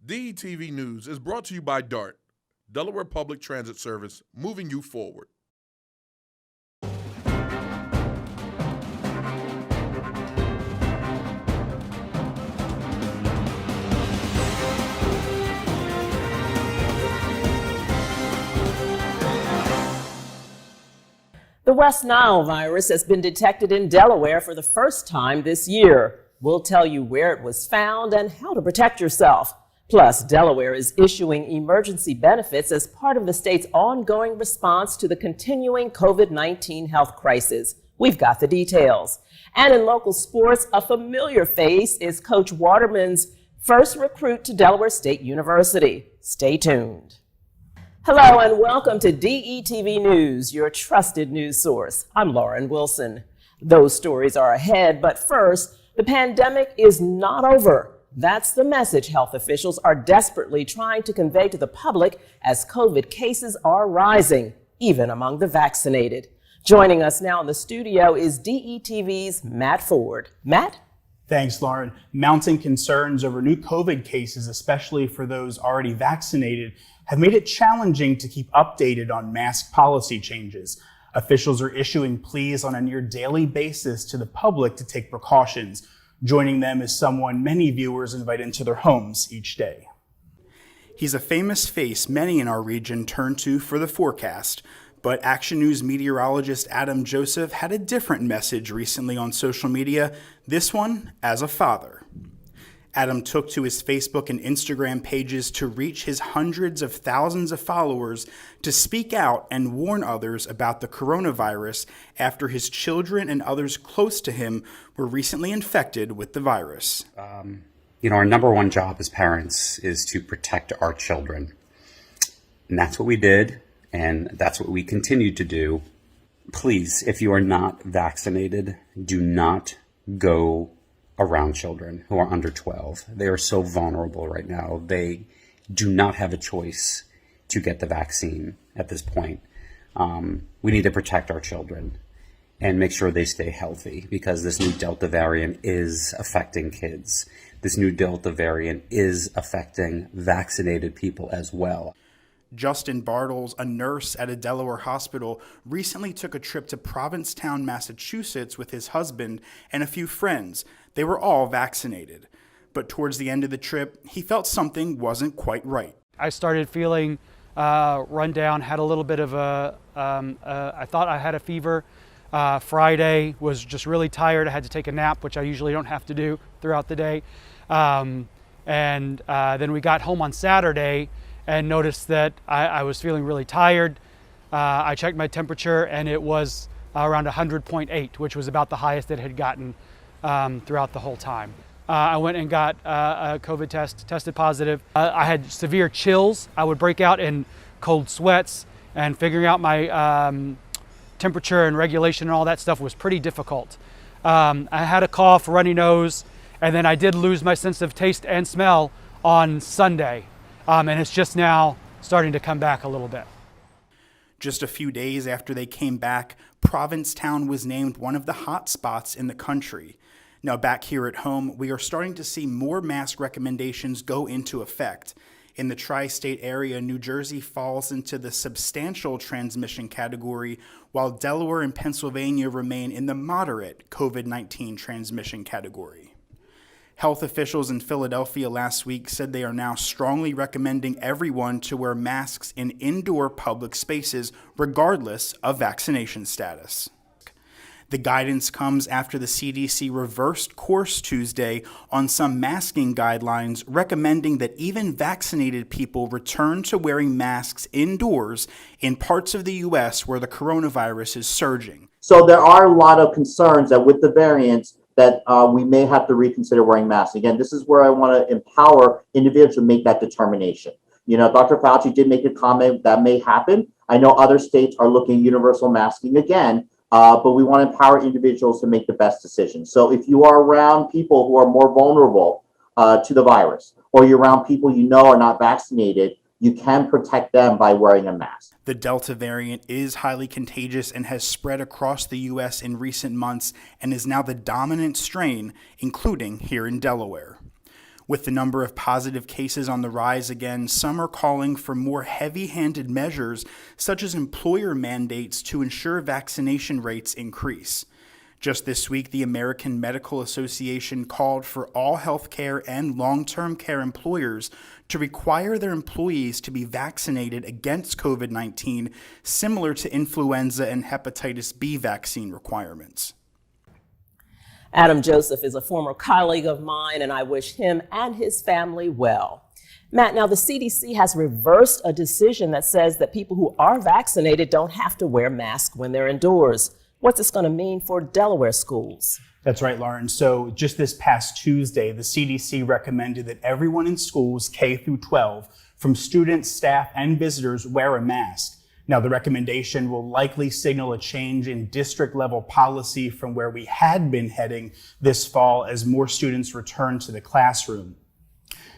DETV News is brought to you by DART, Delaware Public Transit Service, moving you forward. The West Nile virus has been detected in Delaware for the first time this year. We'll tell you where it was found and how to protect yourself. Plus, Delaware is issuing emergency benefits as part of the state's ongoing response to the continuing COVID-19 health crisis. We've got the details. And in local sports, a familiar face is Coach Waterman's first recruit to Delaware State University. Stay tuned. Hello and welcome to DETV News, your trusted news source. I'm Lauren Wilson. Those stories are ahead, but first, the pandemic is not over. That's the message health officials are desperately trying to convey to the public as COVID cases are rising, even among the vaccinated. Joining us now in the studio is DETV's Matt Ford. Matt? Thanks, Lauren. Mounting concerns over new COVID cases, especially for those already vaccinated, have made it challenging to keep updated on mask policy changes. Officials are issuing pleas on a near daily basis to the public to take precautions. Joining them is someone many viewers invite into their homes each day. He's a famous face many in our region turn to for the forecast, but Action News meteorologist Adam Joseph had a different message recently on social media, this one as a father. Adam took to his Facebook and Instagram pages to reach his hundreds of thousands of followers to speak out and warn others about the coronavirus after his children and others close to him were recently infected with the virus. Our number one job as parents is to protect our children. And that's what we did, and that's what we continue to do. Please, if you are not vaccinated, do not go around children who are under 12. They are so vulnerable right now. They do not have a choice to get the vaccine at this point. We need to protect our children and make sure they stay healthy because this new Delta variant is affecting kids. This new Delta variant is affecting vaccinated people as well. Justin Bartles, a nurse at a Delaware hospital, recently took a trip to Provincetown, Massachusetts with his husband and a few friends. They were all vaccinated. But towards the end of the trip, he felt something wasn't quite right. I started feeling run down, had a little bit of I thought I had a fever. Friday, was just really tired. I had to take a nap, which I usually don't have to do throughout the day. Then we got home on Saturday and noticed that I was feeling really tired. I checked my temperature and it was around 100.8, which was about the highest it had gotten throughout the whole time. I went and got a COVID test, tested positive. I had severe chills. I would break out in cold sweats, and figuring out my temperature and regulation and all that stuff was pretty difficult. I had a cough, runny nose, and then I did lose my sense of taste and smell on Sunday. And it's just now starting to come back a little bit. Just a few days after they came back, Provincetown was named one of the hot spots in the country. Now back here at home, we are starting to see more mask recommendations go into effect. In the tri-state area, New Jersey falls into the substantial transmission category, while Delaware and Pennsylvania remain in the moderate COVID-19 transmission category. Health officials in Philadelphia last week said they are now strongly recommending everyone to wear masks in indoor public spaces, regardless of vaccination status. The guidance comes after the CDC reversed course Tuesday on some masking guidelines, recommending that even vaccinated people return to wearing masks indoors in parts of the U.S. where the coronavirus is surging. So there are a lot of concerns that with the variants, that we may have to reconsider wearing masks. Again, this is where I want to empower individuals to make that determination. Dr. Fauci did make a comment that may happen. I know other states are looking at universal masking again, but we want to empower individuals to make the best decision. So if you are around people who are more vulnerable to the virus, or you're around people are not vaccinated, you can protect them by wearing a mask. The Delta variant is highly contagious and has spread across the U.S. in recent months and is now the dominant strain, including here in Delaware. With the number of positive cases on the rise again, some are calling for more heavy-handed measures, such as employer mandates to ensure vaccination rates increase. Just this week, the American Medical Association called for all healthcare and long-term care employers to require their employees to be vaccinated against COVID-19, similar to influenza and hepatitis B vaccine requirements. Adam Joseph is a former colleague of mine, and I wish him and his family well. Matt, now the CDC has reversed a decision that says that people who are vaccinated don't have to wear masks when they're indoors. What's this going to mean for Delaware schools? That's right, Lauren. So just this past Tuesday, the CDC recommended that everyone in schools K through 12, from students, staff, and visitors, wear a mask. Now, the recommendation will likely signal a change in district-level policy from where we had been heading this fall as more students return to the classroom.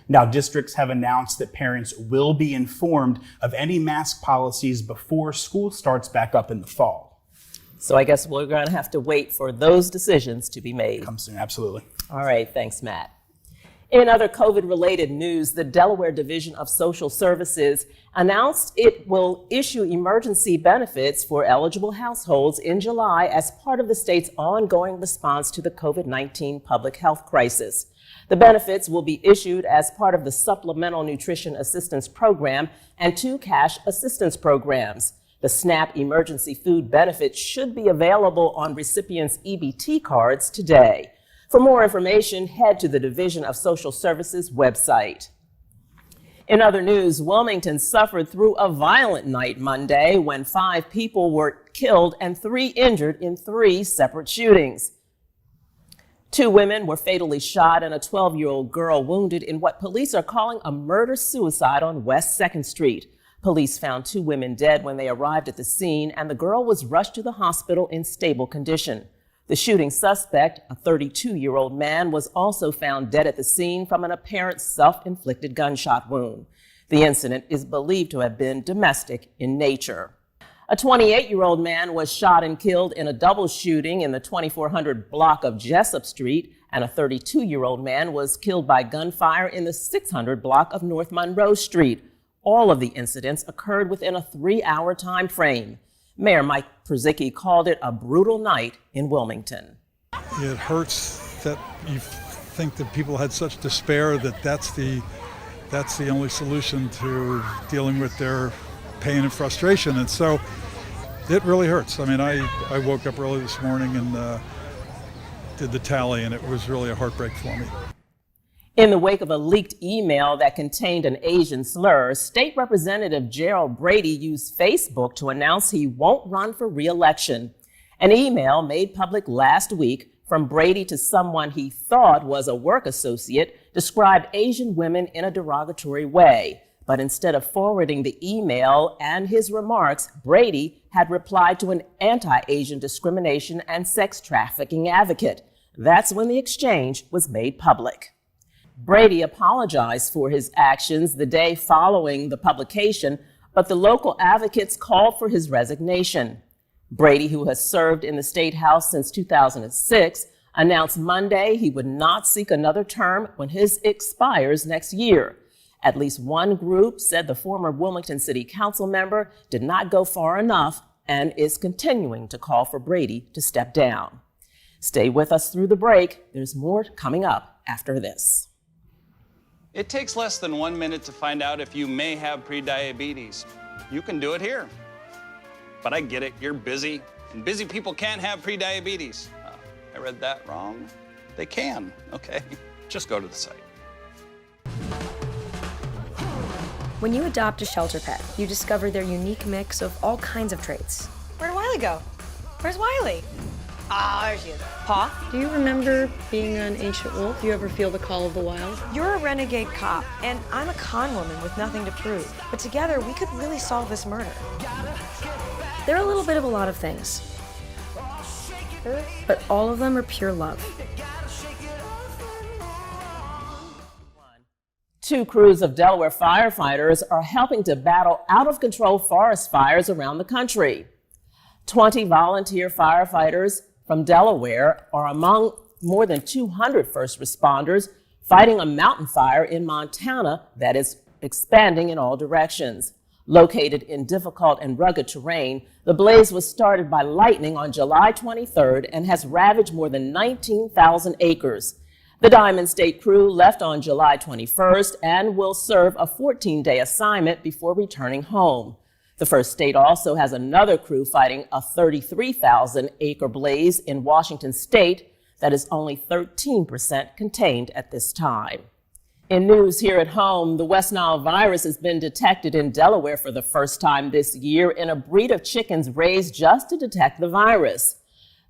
Now, districts have announced that parents will be informed of any mask policies before school starts back up in the fall. So I guess we're going to have to wait for those decisions to be made. Come soon, absolutely. All right, thanks, Matt. In other COVID-related news, the Delaware Division of Social Services announced it will issue emergency benefits for eligible households in July as part of the state's ongoing response to the COVID-19 public health crisis. The benefits will be issued as part of the Supplemental Nutrition Assistance Program and 2 cash assistance programs. The SNAP emergency food benefit should be available on recipients' EBT cards today. For more information, head to the Division of Social Services website. In other news, Wilmington suffered through a violent night Monday when 5 people were killed and 3 injured in 3 separate shootings. 2 women were fatally shot and a 12-year-old girl wounded in what police are calling a murder-suicide on West 2nd Street. Police found 2 women dead when they arrived at the scene, and the girl was rushed to the hospital in stable condition. The shooting suspect, a 32-year-old man, was also found dead at the scene from an apparent self-inflicted gunshot wound. The incident is believed to have been domestic in nature. A 28-year-old man was shot and killed in a double shooting in the 2400 block of Jessup Street, and a 32-year-old man was killed by gunfire in the 600 block of North Monroe Street. All of the incidents occurred within a 3-hour time frame. Mayor Mike Przicki called it a brutal night in Wilmington. It hurts that you think that people had such despair that that's the only solution to dealing with their pain and frustration. And so it really hurts. I mean, I woke up early this morning and did the tally, and it was really a heartbreak for me. In the wake of a leaked email that contained an Asian slur, State Representative Gerald Brady used Facebook to announce he won't run for re-election. An email made public last week from Brady to someone he thought was a work associate described Asian women in a derogatory way. But instead of forwarding the email and his remarks, Brady had replied to an anti-Asian discrimination and sex trafficking advocate. That's when the exchange was made public. Brady apologized for his actions the day following the publication, but the local advocates called for his resignation. Brady, who has served in the State House since 2006, announced Monday he would not seek another term when his expires next year. At least one group said the former Wilmington City Council member did not go far enough and is continuing to call for Brady to step down. Stay with us through the break. There's more coming up after this. It takes less than 1 minute to find out if you may have prediabetes. You can do it here. But I get it, you're busy, and busy people can't have prediabetes. I read that wrong. They can, okay? Just go to the site. When you adopt a shelter pet, you discover their unique mix of all kinds of traits. Where'd Wiley go? Where's Wiley? Ah, there she is. Pa? Do you remember being an ancient wolf? Do you ever feel the call of the wild? You're a renegade cop, and I'm a con woman with nothing to prove. But together, we could really solve this murder. They're a little bit of a lot of things, but all of them are pure love. 2 crews of Delaware firefighters are helping to battle out-of-control forest fires around the country. 20 volunteer firefighters from Delaware are among more than 200 first responders fighting a mountain fire in Montana that is expanding in all directions. Located in difficult and rugged terrain, the blaze was started by lightning on July 23rd and has ravaged more than 19,000 acres. The Diamond State crew left on July 21st and will serve a 14-day assignment before returning home. The First State also has another crew fighting a 33,000-acre blaze in Washington State that is only 13% contained at this time. In news here at home, the West Nile virus has been detected in Delaware for the first time this year in a breed of chickens raised just to detect the virus.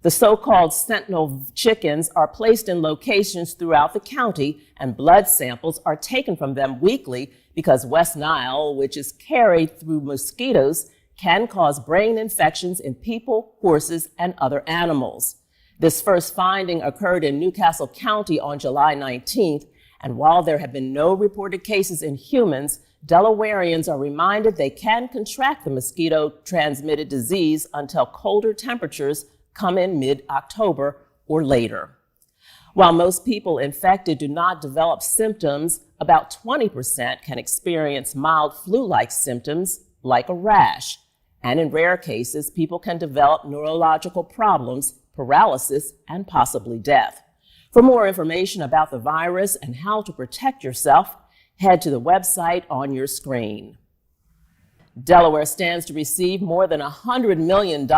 The so-called sentinel chickens are placed in locations throughout the county, and blood samples are taken from them weekly because West Nile, which is carried through mosquitoes, can cause brain infections in people, horses, and other animals. This first finding occurred in Newcastle County on July 19th, and while there have been no reported cases in humans, Delawareans are reminded they can contract the mosquito-transmitted disease until colder temperatures come in mid-October or later. While most people infected do not develop symptoms, about 20% can experience mild flu-like symptoms like a rash. And in rare cases, people can develop neurological problems, paralysis, and possibly death. For more information about the virus and how to protect yourself, head to the website on your screen. Delaware stands to receive more than $100 million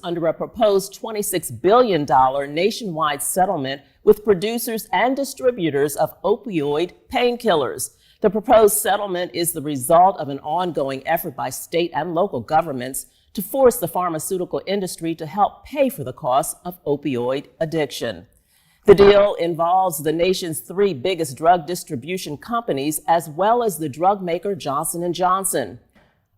under a proposed $26 billion nationwide settlement with producers and distributors of opioid painkillers. The proposed settlement is the result of an ongoing effort by state and local governments to force the pharmaceutical industry to help pay for the costs of opioid addiction. The deal involves the nation's 3 biggest drug distribution companies, as well as the drug maker Johnson & Johnson.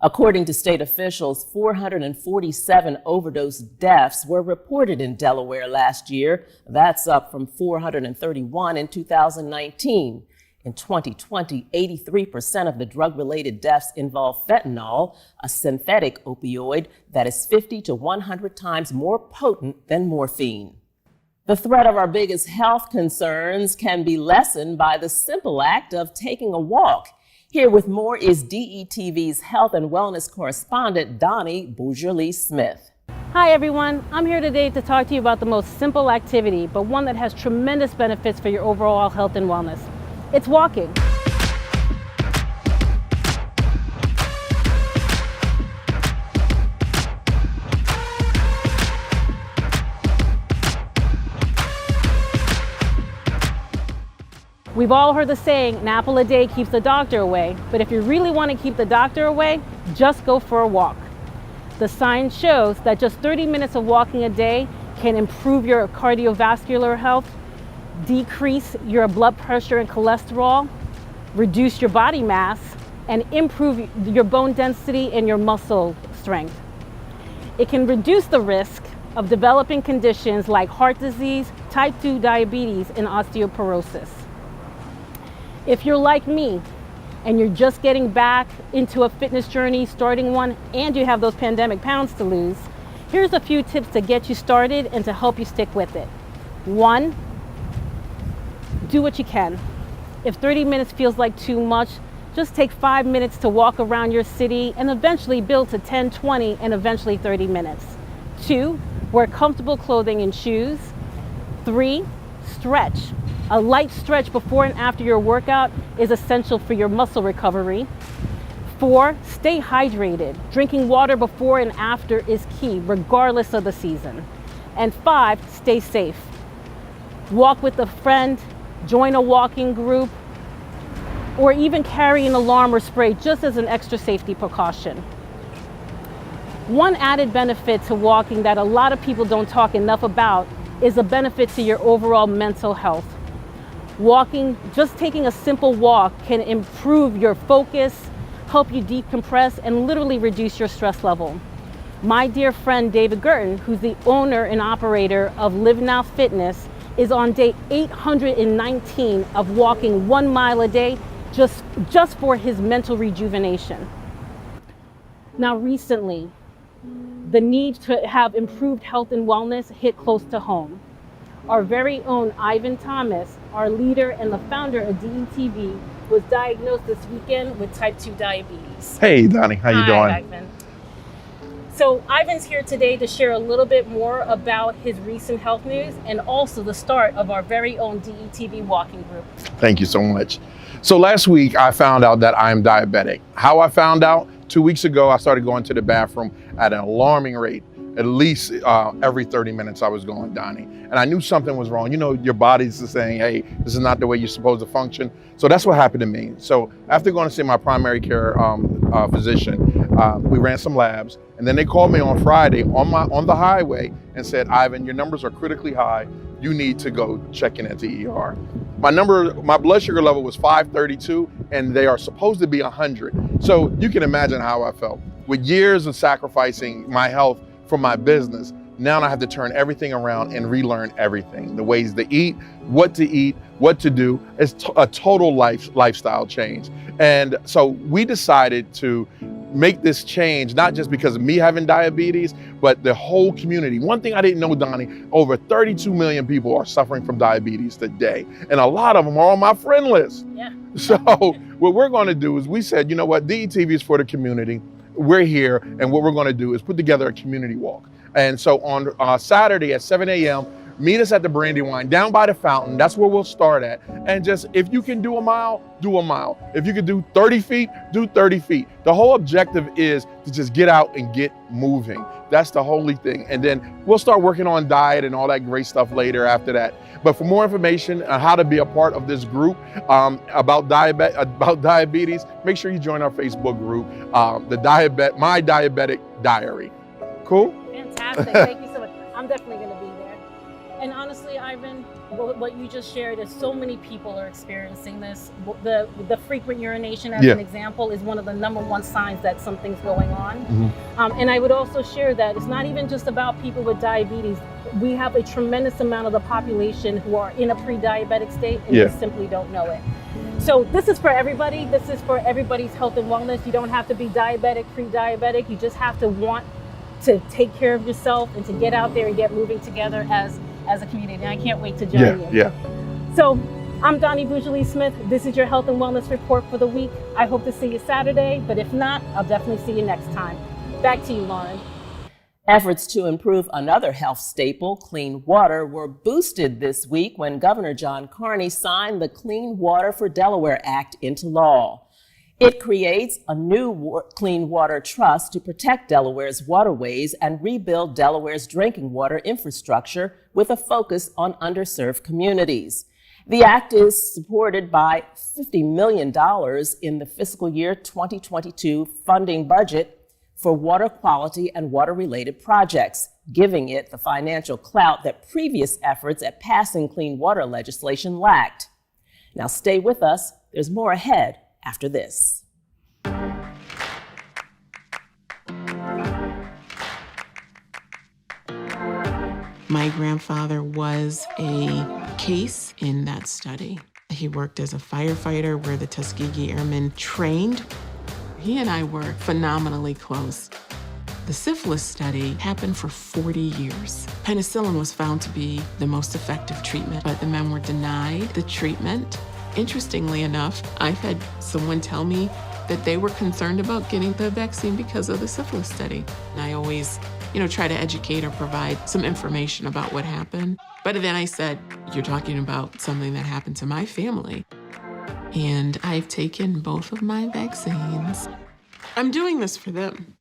According to state officials, 447 overdose deaths were reported in Delaware last year. That's up from 431 in 2019. In 2020, 83% of the drug-related deaths involved fentanyl, a synthetic opioid that is 50 to 100 times more potent than morphine. The threat of our biggest health concerns can be lessened by the simple act of taking a walk. Here with more is DETV's health and wellness correspondent, Donnie Bourgeois-Smith. Hi everyone, I'm here today to talk to you about the most simple activity, but one that has tremendous benefits for your overall health and wellness. It's walking. We've all heard the saying, an apple a day keeps the doctor away, but if you really want to keep the doctor away, just go for a walk. The science shows that just 30 minutes of walking a day can improve your cardiovascular health, decrease your blood pressure and cholesterol, reduce your body mass, and improve your bone density and your muscle strength. It can reduce the risk of developing conditions like heart disease, type 2 diabetes, and osteoporosis. If you're like me and you're just getting back into a fitness journey, starting one, and you have those pandemic pounds to lose, here's a few tips to get you started and to help you stick with it. 1, do what you can. If 30 minutes feels like too much, just take 5 minutes to walk around your city and eventually build to 10, 20, and eventually 30 minutes. 2, wear comfortable clothing and shoes. 3, stretch. A light stretch before and after your workout is essential for your muscle recovery. 4, stay hydrated. Drinking water before and after is key, regardless of the season. And 5, stay safe. Walk with a friend, join a walking group, or even carry an alarm or spray just as an extra safety precaution. One added benefit to walking that a lot of people don't talk enough about is a benefit to your overall mental health. Walking, just taking a simple walk, can improve your focus, help you decompress, and literally reduce your stress level. My dear friend David Gurton, who's the owner and operator of Live Now Fitness, is on day 819 of walking 1 mile a day just for his mental rejuvenation. Now recently, the need to have improved health and wellness hit close to home. Our very own Ivan Thomas our leader and the founder of DETV, was diagnosed this weekend with type 2 diabetes. Hey, Donnie, how you doing? Ivan. So Ivan's here today to share a little bit more about his recent health news and also the start of our very own DETV walking group. Thank you so much. So last week I found out that I'm diabetic. How I found out? 2 weeks ago, I started going to the bathroom at an alarming rate. At least every 30 minutes I was going, Donnie. And I knew something was wrong. You know, your body's saying, hey, this is not the way you're supposed to function. So that's what happened to me. So after going to see my primary care physician, we ran some labs. And then they called me on Friday on the highway and said, Ivan, your numbers are critically high. You need to go check in at the ER. My blood sugar level was 532, and they are supposed to be 100. So you can imagine how I felt. With years of sacrificing my health for my business, now I have to turn everything around and relearn everything. The ways to eat, what to do. It's a total lifestyle change. And so we decided to make this change, not just because of me having diabetes, but the whole community. One thing I didn't know, Donnie, over 32 million people are suffering from diabetes today. And a lot of them are on my friend list. Yeah. So what we're gonna do is we said, you know what, DETV is for the community. We're here, and what we're gonna do is put together a community walk. And so on Saturday at 7 a.m., meet us at the Brandywine, down by the fountain. That's where we'll start at. And just, if you can do a mile, do a mile. If you can do 30 feet, do 30 feet. The whole objective is to just get out and get moving. That's the holy thing. And then we'll start working on diet and all that great stuff later after that. But for more information on how to be a part of this group about diabetes, make sure you join our Facebook group, My Diabetic Diary. Cool? Fantastic. Thank you so much. I'm definitely going to be there. And honestly, Ivan, what you just shared is so many people are experiencing this. The frequent urination, as an example, is one of the #1 signs that something's going on. Mm-hmm. And I would also share that it's not even just about people with diabetes. We have a tremendous amount of the population who are in a pre-diabetic state and just simply don't know it. So this is for everybody. This is for everybody's health and wellness. You don't have to be diabetic, pre-diabetic. You just have to want to take care of yourself and to get out there and get moving together as a community. And I can't wait to join you. Yeah. So I'm Donnie Bougely Smith. This is your health and wellness report for the week. I hope to see you Saturday, but if not, I'll definitely see you next time. Back to you, Lauren. Efforts to improve another health staple, clean water, were boosted this week when Governor John Carney signed the Clean Water for Delaware Act into law. It creates a new clean water trust to protect Delaware's waterways and rebuild Delaware's drinking water infrastructure with a focus on underserved communities. The act is supported by $50 million in the fiscal year 2022 funding budget for water quality and water-related projects, giving it the financial clout that previous efforts at passing clean water legislation lacked. Now stay with us. There's more ahead after this. My grandfather was a case in that study. He worked as a firefighter where the Tuskegee Airmen trained. He and I were phenomenally close. The Syphilis Study happened for 40 years. Penicillin was found to be the most effective treatment, but the men were denied the treatment. Interestingly enough, I've had someone tell me that they were concerned about getting the vaccine because of the Syphilis Study. And I always, try to educate or provide some information about what happened. But then I said, you're talking about something that happened to my family. And I've taken both of my vaccines. I'm doing this for them.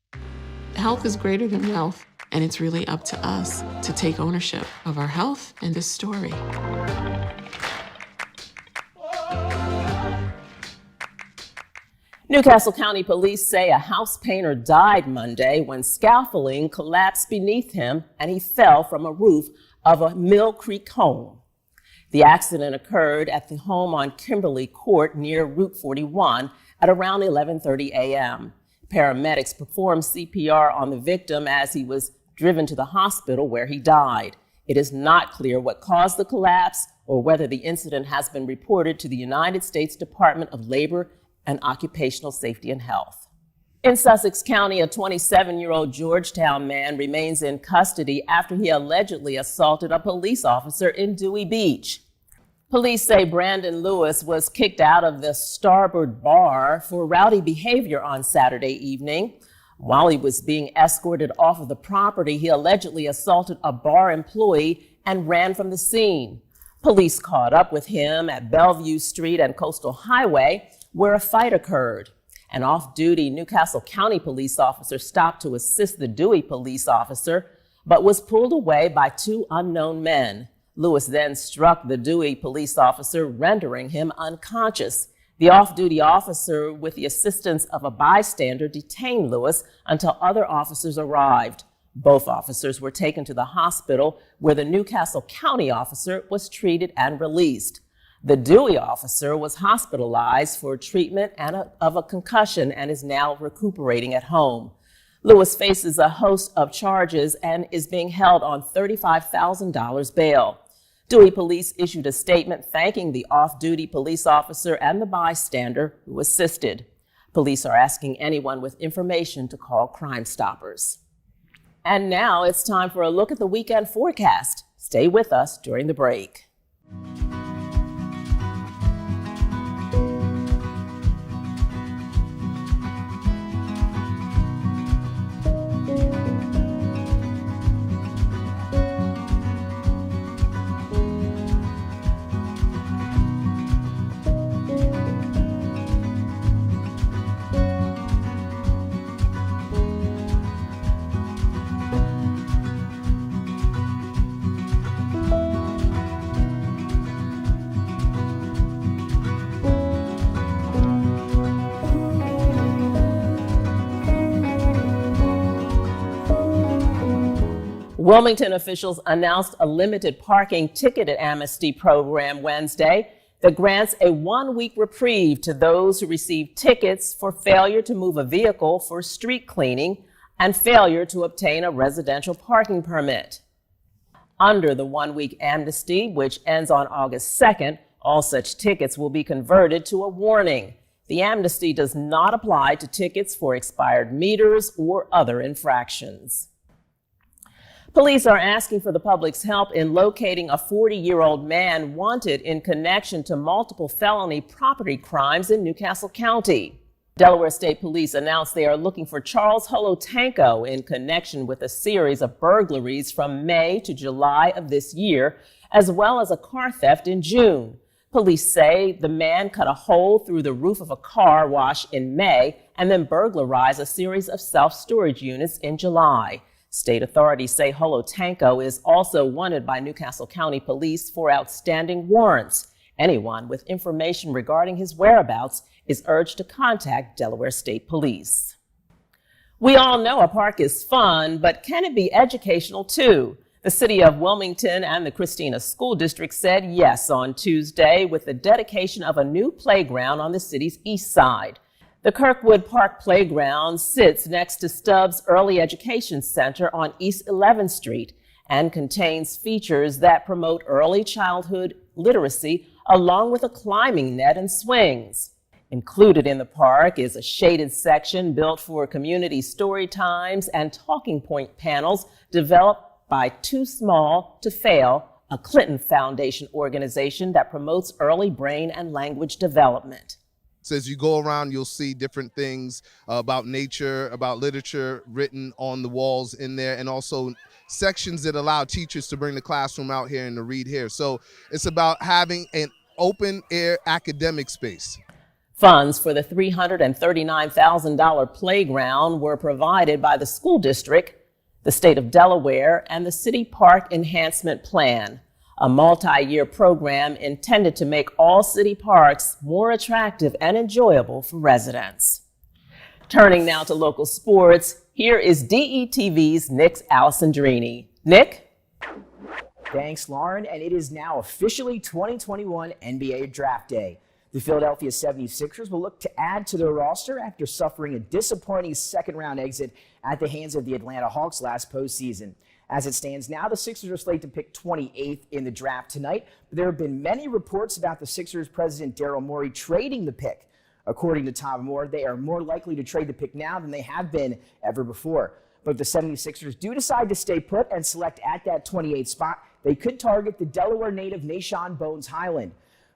Health is greater than wealth, and it's really up to us to take ownership of our health and this story. Newcastle County Police say a house painter died Monday when scaffolding collapsed beneath him and he fell from a roof of a Mill Creek home. The accident occurred at the home on Kimberly Court near Route 41 at around 11:30 a.m. Paramedics performed CPR on the victim as he was driven to the hospital where he died. It is not clear what caused the collapse or whether the incident has been reported to the United States Department of Labor and Occupational Safety and Health. In Sussex County, a 27-year-old Georgetown man remains in custody after he allegedly assaulted a police officer in Dewey Beach. Police say Brandon Lewis was kicked out of the Starboard Bar for rowdy behavior on Saturday evening. While he was being escorted off of the property, he allegedly assaulted a bar employee and ran from the scene. Police caught up with him at Bellevue Street and Coastal Highway, where a fight occurred. An off-duty Newcastle County police officer stopped to assist the Dewey police officer, but was pulled away by two unknown men. Lewis then struck the Dewey police officer, rendering him unconscious. The off-duty officer, with the assistance of a bystander, detained Lewis until other officers arrived. Both officers were taken to the hospital, where the Newcastle County officer was treated and released. The Dewey officer was hospitalized for treatment of a concussion and is now recuperating at home. Lewis faces a host of charges and is being held on $35,000 bail. Dewey police issued a statement thanking the off-duty police officer and the bystander who assisted. Police are asking anyone with information to call Crime Stoppers. And now it's time for a look at the weekend forecast. Stay with us during the break. Wilmington officials announced a limited parking ticket at Amnesty program Wednesday that grants a one-week reprieve to those who receive tickets for failure to move a vehicle for street cleaning and failure to obtain a residential parking permit. Under the one-week amnesty, which ends on August 2nd, all such tickets will be converted to a warning. The amnesty does not apply to tickets for expired meters or other infractions. Police are asking for the public's help in locating a 40-year-old man wanted in connection to multiple felony property crimes in Newcastle County. Delaware State Police announced they are looking for Charles Holotanko in connection with a series of burglaries from May to July of this year, as well as a car theft in June. Police say the man cut a hole through the roof of a car wash in May and then burglarized a series of self-storage units in July. State authorities say Holotanko is also wanted by Newcastle County Police for outstanding warrants. Anyone with information regarding his whereabouts is urged to contact Delaware State Police. We all know a park is fun, but can it be educational too? The city of Wilmington and the Christina School District said yes on Tuesday with the dedication of a new playground on the city's east side. The Kirkwood Park Playground sits next to Stubbs Early Education Center on East 11th Street and contains features that promote early childhood literacy along with a climbing net and swings. Included in the park is a shaded section built for community story times and talking point panels developed by Too Small to Fail, a Clinton Foundation organization that promotes early brain and language development. So as you go around, you'll see different things about nature, about literature written on the walls in there, and also sections that allow teachers to bring the classroom out here and to read here. So it's about having an open air academic space. Funds for the $339,000 playground were provided by the school district, the state of Delaware, and the City Park Enhancement Plan, a multi-year program intended to make all city parks more attractive and enjoyable for residents. Turning now to local sports, here is DETV's Nick Alessandrini. Nick? Thanks, Lauren, and it is now officially 2021 NBA Draft Day. The Philadelphia 76ers will look to add to their roster after suffering a disappointing second-round exit at the hands of the Atlanta Hawks last postseason. As it stands now, the Sixers are slated to pick 28th in the draft tonight, but there have been many reports about the Sixers president Daryl Morey trading the pick. According to Tom Moore, they are more likely to trade the pick now than they have been ever before. But if the 76ers do decide to stay put and select at that 28th spot, they could target the Delaware native Nashawn Bones Highland.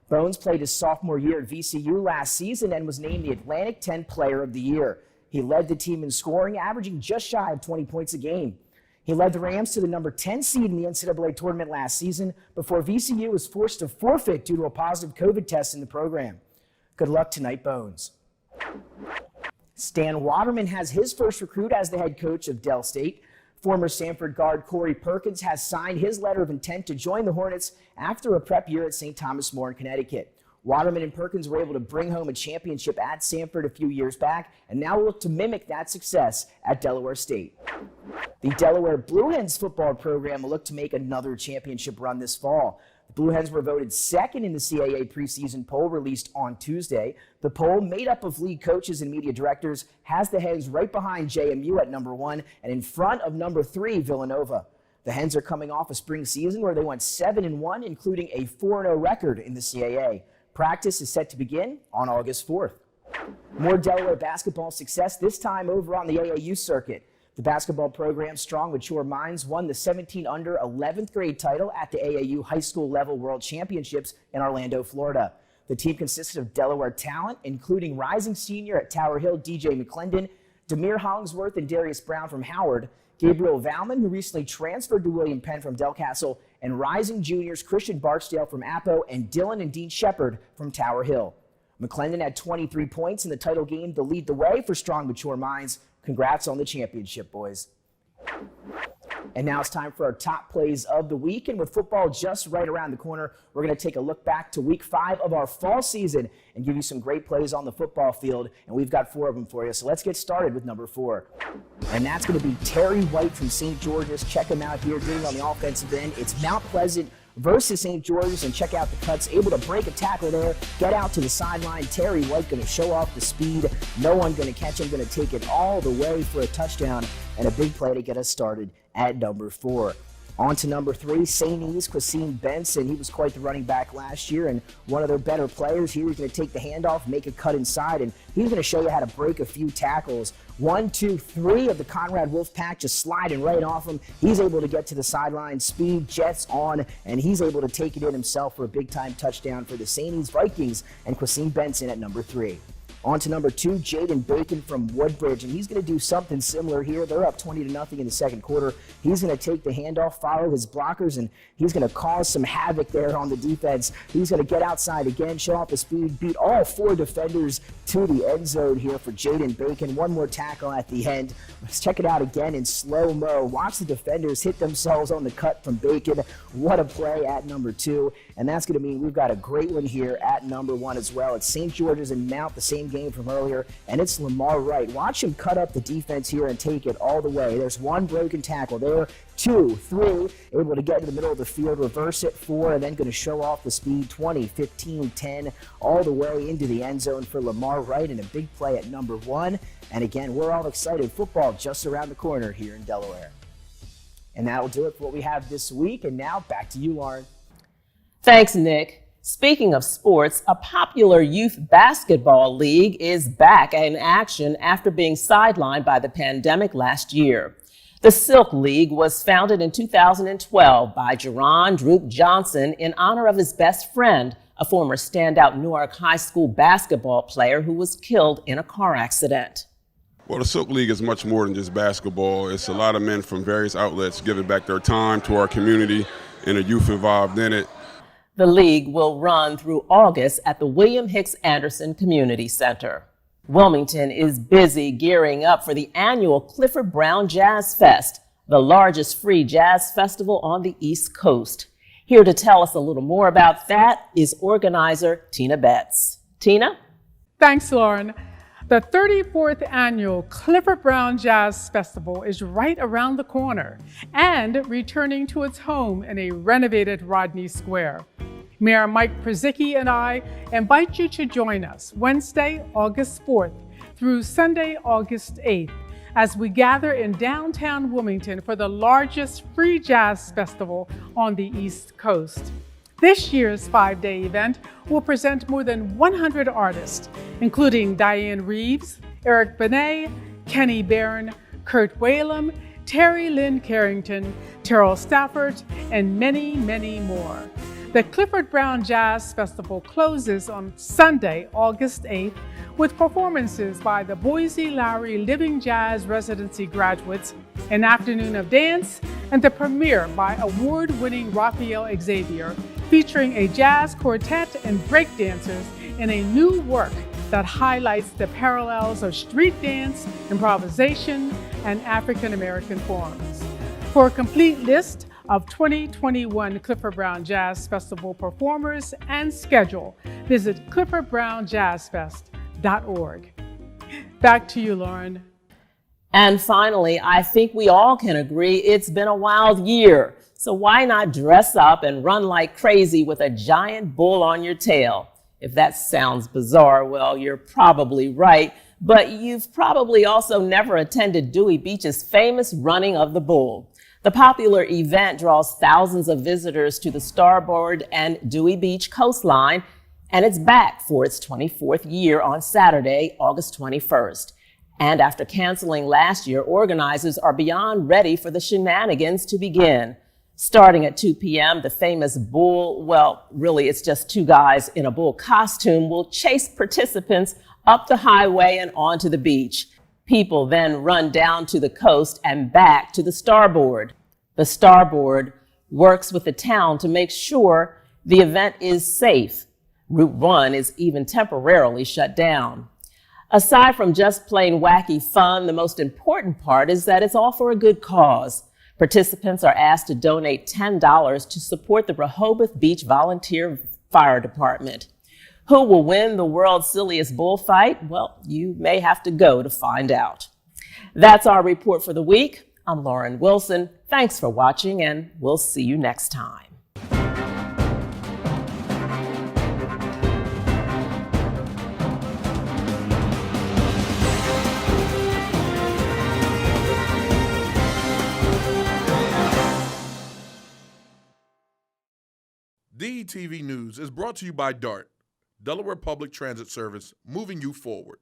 Bones played his sophomore year at VCU last season and was named the Atlantic 10 Player of the Year. He led the team in scoring, averaging just shy of 20 points a game. He led the Rams to the number 10 seed in the NCAA tournament last season before VCU was forced to forfeit due to a positive COVID test in the program. Good luck tonight, Bones. Stan Waterman has his first recruit as the head coach of Del State. Former Sanford guard Corey Perkins has signed his letter of intent to join the Hornets after a prep year at St. Thomas More in Connecticut. Waterman and Perkins were able to bring home a championship at Sanford a few years back and now look to mimic that success at Delaware State. The Delaware Blue Hens football program will look to make another championship run this fall. The Blue Hens were voted second in the CAA preseason poll released on Tuesday. The poll, made up of league coaches and media directors, has the Hens right behind JMU at number 1 and in front of number 3, Villanova. The Hens are coming off a spring season where they went 7-1, including a 4-0 record in the CAA. Practice is set to begin on August 4th. More Delaware basketball success, this time over on the AAU circuit. The basketball program Strong Mature Minds won the 17-under 11th grade title at the AAU high school level world championships in Orlando, Florida. The team consisted of Delaware talent, including rising senior at Tower Hill DJ McClendon, Demir Hollingsworth and Darius Brown from Howard, Gabriel Valman, who recently transferred to William Penn from Del Castle, and rising juniors Christian Barksdale from Appo and Dylan and Dean Shepard from Tower Hill. McClendon had 23 points in the title game to lead the way for Strong Mature Minds. Congrats on the championship, boys. And now it's time for our top plays of the week. And with football just right around the corner, we're going to take a look back to week 5 of our fall season and give you some great plays on the football field. And we've got 4 of them for you. So let's get started with number 4. And that's going to be Terry White from St. George's. Check him out here doing on the offensive end. It's Mount Pleasant versus St. George's, and check out the cuts. Able to break a tackle there, get out to the sideline. Terry White going to show off the speed. No one going to catch him, going to take it all the way for a touchdown and a big play to get us started at number 4. On to number 3, St. E's Quasine Benson. He was quite the running back last year and one of their better players. Here he's going to take the handoff, make a cut inside, and he's going to show you how to break a few tackles. 1, 2, 3 of the Conrad Wolfpack just sliding right off him. He's able to get to the sideline, speed, jets on, and he's able to take it in himself for a big-time touchdown for the St. E's Vikings and Quasine Benson at number 3. On to number 2, Jaden Bacon from Woodbridge, and he's going to do something similar here. They're up 20-0 in the second quarter. He's going to take the handoff, follow his blockers, and he's going to cause some havoc there on the defense. He's going to get outside again, show off the speed, beat all 4 defenders to the end zone here for Jaden Bacon. One more tackle at the end. Let's check it out again in slow-mo. Watch the defenders hit themselves on the cut from Bacon. What a play at number 2. And that's going to mean we've got a great one here at number 1 as well. It's St. George's and Mount, the same game from earlier, and it's Lamar Wright. Watch him cut up the defense here and take it all the way. There's 1 broken tackle there, 2, 3, able to get to the middle of the field, reverse it, 4, and then going to show off the speed, 20, 15, 10, all the way into the end zone for Lamar Wright, and a big play at number 1. And again, we're all excited. Football just around the corner here in Delaware. And that'll do it for what we have this week. And now back to you, Lauren. Thanks, Nick. Speaking of sports, a popular youth basketball league is back in action after being sidelined by the pandemic last year. The Silk League was founded in 2012 by Jerron Droop Johnson in honor of his best friend, a former standout Newark High School basketball player who was killed in a car accident. Well, the Silk League is much more than just basketball. It's a lot of men from various outlets giving back their time to our community and the youth involved in it. The league will run through August at the William Hicks Anderson Community Center. Wilmington is busy gearing up for the annual Clifford Brown Jazz Fest, the largest free jazz festival on the East Coast. Here to tell us a little more about that is organizer Tina Betts. Tina? Thanks, Lauren. The 34th annual Clifford Brown Jazz Festival is right around the corner and returning to its home in a renovated Rodney Square. Mayor Mike Przicki and I invite you to join us Wednesday, August 4th through Sunday, August 8th, as we gather in downtown Wilmington for the largest free jazz festival on the East Coast. This year's 5-day event will present more than 100 artists, including Diane Reeves, Eric Benet, Kenny Barron, Kurt Whalum, Terry Lynn Carrington, Terrell Stafford, and many, many more. The Clifford Brown Jazz Festival closes on Sunday, August 8th, with performances by the Boise Lowry Living Jazz Residency graduates, an afternoon of dance, and the premiere by award-winning Raphael Xavier, featuring a jazz quartet and breakdancers in a new work that highlights the parallels of street dance, improvisation, and African American forms. For a complete list of 2021 Clifford Brown Jazz Festival performers and schedule, visit cliffordbrownjazzfest.org. Back to you, Lauren. And finally, I think we all can agree it's been a wild year. So why not dress up and run like crazy with a giant bull on your tail? If that sounds bizarre, well, you're probably right. But you've probably also never attended Dewey Beach's famous Running of the Bull. The popular event draws thousands of visitors to the Starboard and Dewey Beach coastline, and it's back for its 24th year on Saturday, August 21st. And after canceling last year, organizers are beyond ready for the shenanigans to begin. Starting at 2 p.m., the famous bull, well, really it's just two guys in a bull costume, will chase participants up the highway and onto the beach. People then run down to the coast and back to the Starboard. The Starboard works with the town to make sure the event is safe. Route 1 is even temporarily shut down. Aside from just plain wacky fun, the most important part is that it's all for a good cause. Participants are asked to donate $10 to support the Rehoboth Beach Volunteer Fire Department. Who will win the world's silliest bullfight? Well, you may have to go to find out. That's our report for the week. I'm Lauren Wilson. Thanks for watching, and we'll see you next time. DETV News is brought to you by DART, Delaware Public Transit Service, moving you forward.